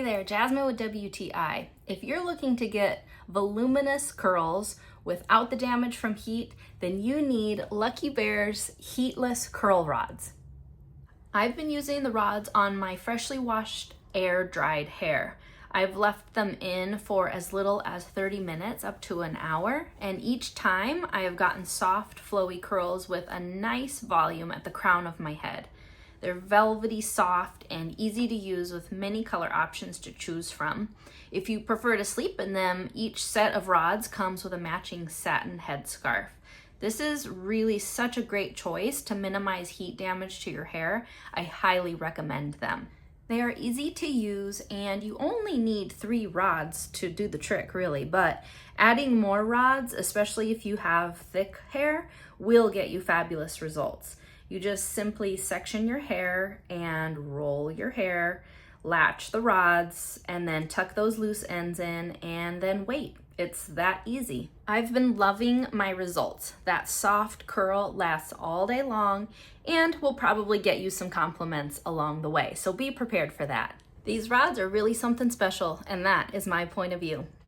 Hey there, Jasmine with WTI. If you're looking to get voluminous curls without the damage from heat, then you need Luckybear's Heatless curl rods. I've been using the rods on my freshly washed, air-dried hair. I've left them in for as little as 30 minutes up to an hour, and each time I have gotten soft, flowy curls with a nice volume at the crown of my head. They're velvety soft and easy to use with many color options to choose from. If you prefer to sleep in them, each set of rods comes with a matching satin headscarf. This is really such a great choice to minimize heat damage to your hair. I highly recommend them. They are easy to use and you only need 3 rods to do the trick really, but adding more rods, especially if you have thick hair, will get you fabulous results. You just simply section your hair and roll your hair, latch the rods, and then tuck those loose ends in and then wait. It's that easy. I've been loving my results. That soft curl lasts all day long and will probably get you some compliments along the way, so be prepared for that. These rods are really something special, and that is my point of view.